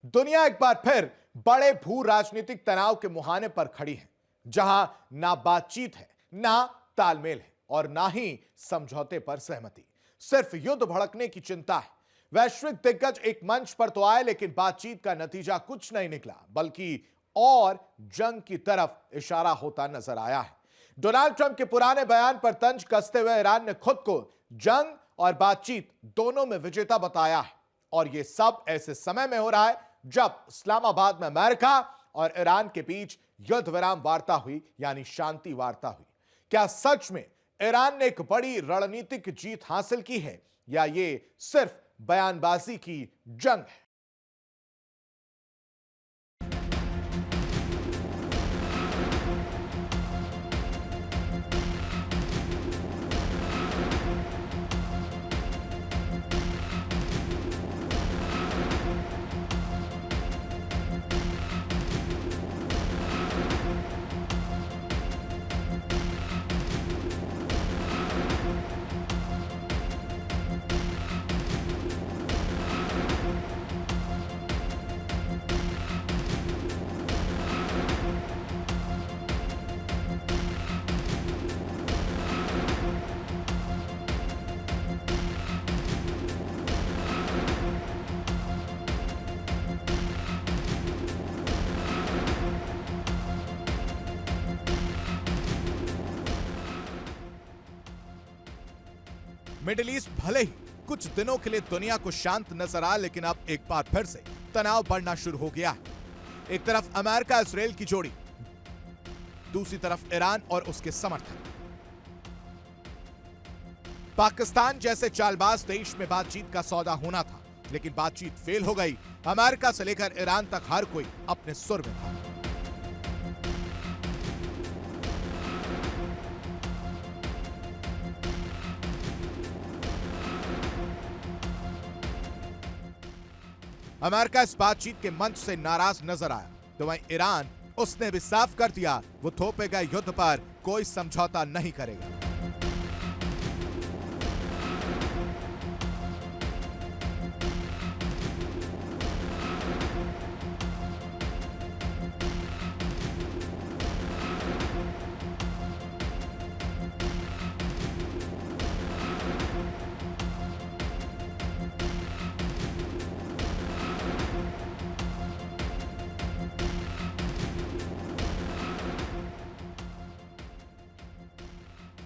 दुनिया एक बार फिर बड़े भू राजनीतिक तनाव के मुहाने पर खड़ी है, जहां ना बातचीत है, ना तालमेल है और ना ही समझौते पर सहमति। सिर्फ युद्ध भड़कने की चिंता है। वैश्विक दिग्गज एक मंच पर तो आए, लेकिन बातचीत का नतीजा कुछ नहीं निकला, बल्कि और जंग की तरफ इशारा होता नजर आया है। डोनाल्ड ट्रंप के पुराने बयान पर तंज कसते हुए ईरान ने खुद को जंग और बातचीत दोनों में विजेता बताया है, और यह सब ऐसे समय में हो रहा है जब इस्लामाबाद में अमेरिका और ईरान के बीच युद्ध विराम वार्ता हुई, यानी शांति वार्ता हुई। क्या सच में ईरान ने एक बड़ी रणनीतिक जीत हासिल की है, या यह सिर्फ बयानबाजी की जंग है? मिडिल ईस्ट भले ही कुछ दिनों के लिए दुनिया को शांत नजर आए, लेकिन अब एक बार फिर से तनाव बढ़ना शुरू हो गया है। एक तरफ अमेरिका इजराइल की जोड़ी, दूसरी तरफ ईरान और उसके समर्थक। पाकिस्तान जैसे चालबाज देश में बातचीत का सौदा होना था, लेकिन बातचीत फेल हो गई। अमेरिका से लेकर ईरान तक हर कोई अपने सुर में था। अमेरिका इस बातचीत के मंच से नाराज नजर आया, तो वहीं ईरान, उसने भी साफ कर दिया वो थोपे गए युद्ध पर कोई समझौता नहीं करेगा।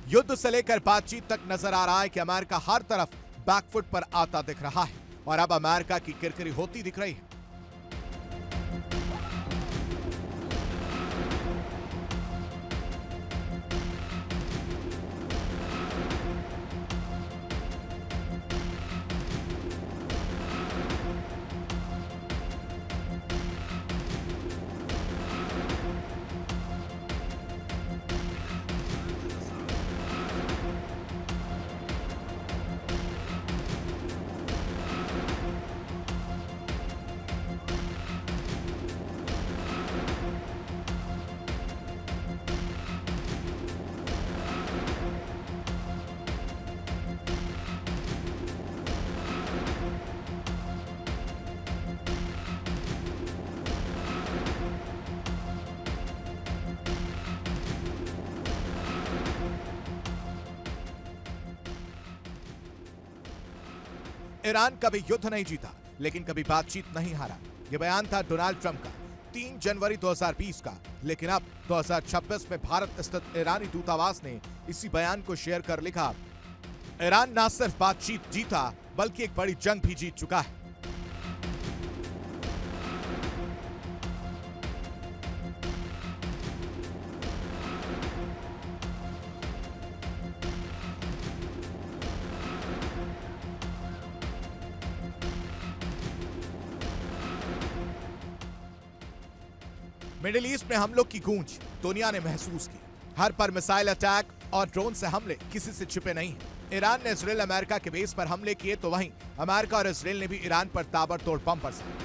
युद्ध से लेकर बातचीत तक नजर आ रहा है कि अमेरिका हर तरफ बैकफुट पर आता दिख रहा है, और अब अमेरिका की किरकिरी होती दिख रही है। ईरान कभी युद्ध नहीं जीता, लेकिन कभी बातचीत नहीं हारा। यह बयान था डोनाल्ड ट्रंप का 3 जनवरी 2020 का, लेकिन अब 2026 में भारत स्थित ईरानी दूतावास ने इसी बयान को शेयर कर लिखा, ईरान न सिर्फ बातचीत जीता, बल्कि एक बड़ी जंग भी जीत चुका है। मिडिल ईस्ट में हमलों की गूंज दुनिया ने महसूस की। हर पर मिसाइल अटैक और ड्रोन से हमले किसी से छिपे नहीं हैं। ईरान ने इजराइल अमेरिका के बेस पर हमले किए, तो वहीं अमेरिका और इजराइल ने भी ईरान पर ताबड़तोड़ बम बरसाए।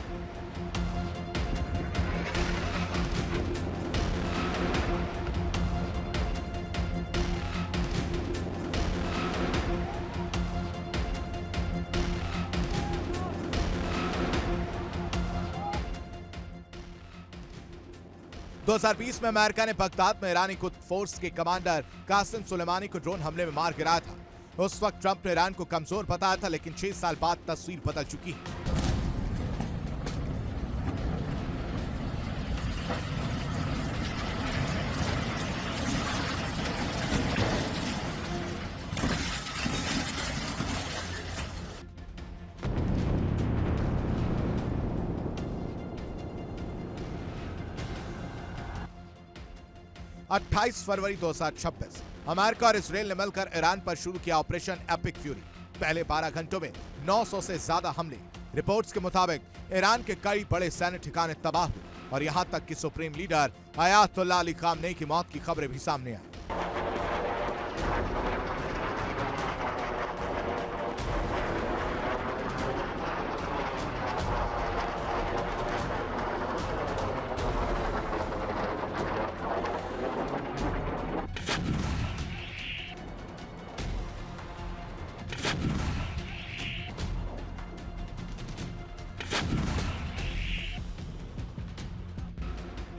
2020 में अमेरिका ने बगदाद में ईरानी कुद फोर्स के कमांडर कासिम सुलेमानी को ड्रोन हमले में मार गिराया था। उस वक्त ट्रंप ने ईरान को कमजोर बताया था, लेकिन 6 साल बाद तस्वीर बदल चुकी है। अट्ठाईस फरवरी 2026 अमेरिका और इसराइल ने मिलकर ईरान पर शुरू किया ऑपरेशन एपिक फ्यूरी। पहले 12 घंटों में 900 से ज्यादा हमले। रिपोर्ट्स के मुताबिक ईरान के कई बड़े सैन्य ठिकाने तबाह हुए और यहां तक कि supreme leader Ayatollah Ali Khamenei की मौत की खबरें भी सामने आई।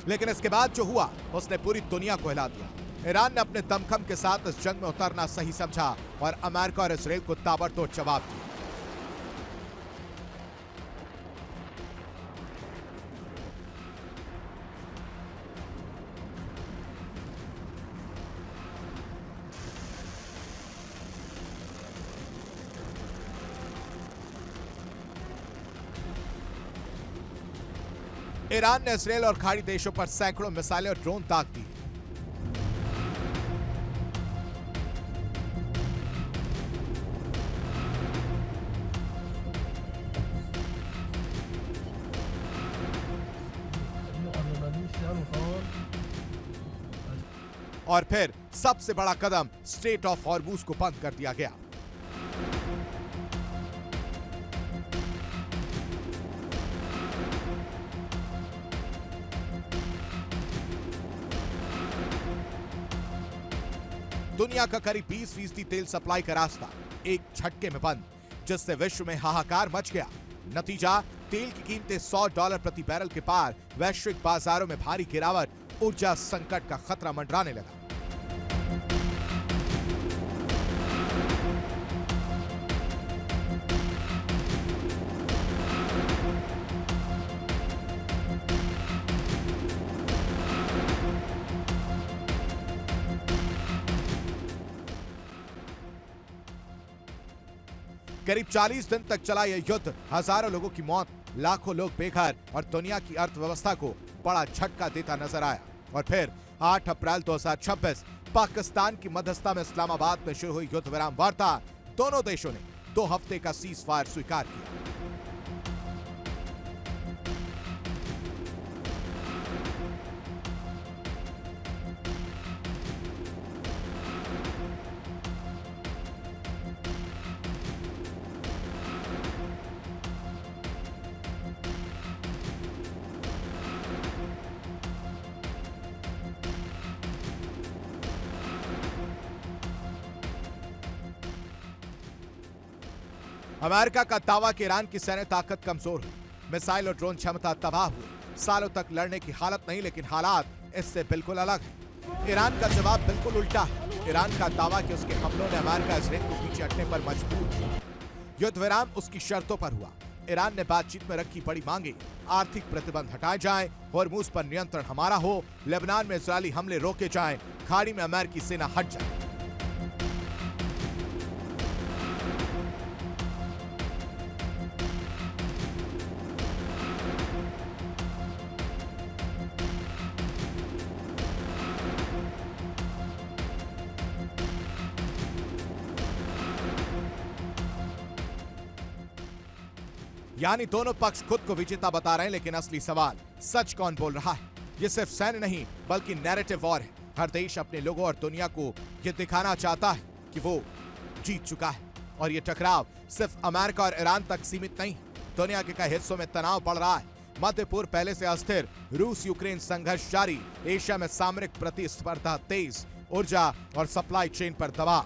लेकिन इसके बाद जो हुआ उसने पूरी दुनिया को हिला दिया। ईरान ने अपने दमखम के साथ इस जंग में उतरना सही समझा और अमेरिका और इसराइल को ताबड़तोड़ जवाब दिया। ईरान ने इसराइल और खाड़ी देशों पर सैकड़ों मिसाइलें और ड्रोन दाग दी। और फिर सबसे बड़ा कदम स्ट्रेट ऑफ हॉर्मुज को बंद कर दिया गया। दुनिया का करीब 20% तेल सप्लाई का रास्ता एक झटके में बंद, जिससे विश्व में हाहाकार मच गया। नतीजा, तेल की कीमतें $100 प्रति बैरल के पार, वैश्विक बाजारों में भारी गिरावट, ऊर्जा संकट का खतरा मंडराने लगा। करीब 40 दिन तक चला यह युद्ध, हजारों लोगों की मौत, लाखों लोग बेघर और दुनिया की अर्थव्यवस्था को बड़ा झटका देता नजर आया। और फिर 8 अप्रैल 2026 पाकिस्तान की मध्यस्थता में इस्लामाबाद में शुरू हुई युद्ध विराम वार्ता। दोनों देशों ने 2 हफ्ते का सीज फायर स्वीकार किया। अमेरिका का दावा कि ईरान की सैन्य ताकत कमजोर हुई, मिसाइल और ड्रोन क्षमता तबाह हुई। सालों तक लड़ने की हालत नहीं, लेकिन हालात इससे बिल्कुल अलग है। ईरान का जवाब बिल्कुल उल्टा है। ईरान का दावा कि उसके हमलों ने अमेरिका इसराइल को पीछे हटने पर मजबूर किया। युद्ध विराम उसकी शर्तों पर हुआ। ईरान ने बातचीत में रखी बड़ी मांगे, आर्थिक प्रतिबंध हटाए जाएं, हॉर्मुज पर नियंत्रण हमारा हो, लेबनान में इजरायली हमले रोके जाएं, खाड़ी में अमेरिकी सेना हट जाए। यानी दोनों पक्ष खुद को विजेता बता रहे हैं, लेकिन असली सवाल सच कौन बोल रहा है। ये सिर्फ सैन्य नहीं बल्कि नैरेटिव वॉर है। हर देश अपने लोगों और दुनिया को ये दिखाना चाहता है कि वो जीत चुका है। और ये टकराव सिर्फ अमेरिका और ईरान तक सीमित नहीं, दुनिया के कई हिस्सों में तनाव बढ़ रहा है। मध्य पूर्व पहले से अस्थिर, रूस यूक्रेन संघर्ष जारी, एशिया में सामरिक प्रतिस्पर्धा तेज, ऊर्जा और सप्लाई चेन पर दबाव।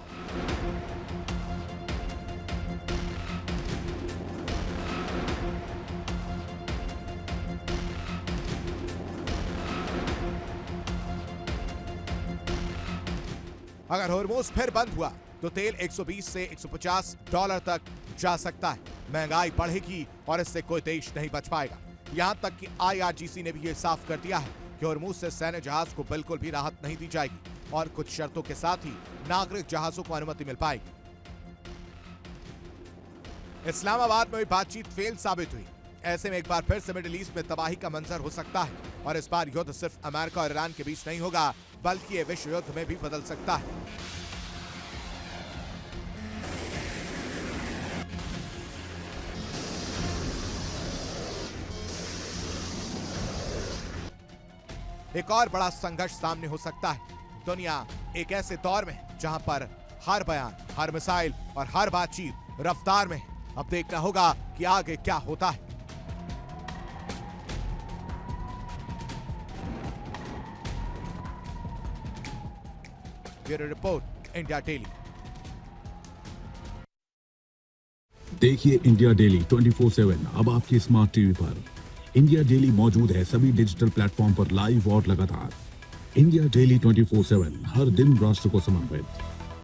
अगर हॉर्मोज फिर बंद हुआ तो तेल 120 से 150 डॉलर तक जा सकता है। महंगाई बढ़ेगी और इससे कोई देश नहीं बच पाएगा। यहां तक कि IRGC ने भी यह साफ कर दिया है कि हॉर्मूज से सैन्य जहाज को बिल्कुल भी राहत नहीं दी जाएगी और कुछ शर्तों के साथ ही नागरिक जहाजों को अनुमति मिल पाएगी। इस्लामाबाद में भी बातचीत फेल साबित हुई। ऐसे में एक बार फिर से मिडिल ईस्ट में तबाही का मंजर हो सकता है और इस बार युद्ध सिर्फ अमेरिका और ईरान के बीच नहीं होगा, बल्कि ये विश्व युद्ध में भी बदल सकता है। एक और बड़ा संघर्ष सामने हो सकता है। दुनिया एक ऐसे दौर में जहां पर हर बयान, हर मिसाइल और हर बातचीत रफ्तार में है। अब देखना होगा कि आगे क्या होता है। Bureau report, India daily. देखिए इंडिया डेली 24/7 अब आपके स्मार्ट टीवी पर। इंडिया डेली मौजूद है सभी डिजिटल प्लेटफॉर्म पर लाइव और लगातार। इंडिया डेली 24/7 हर दिन राष्ट्र को समर्पित।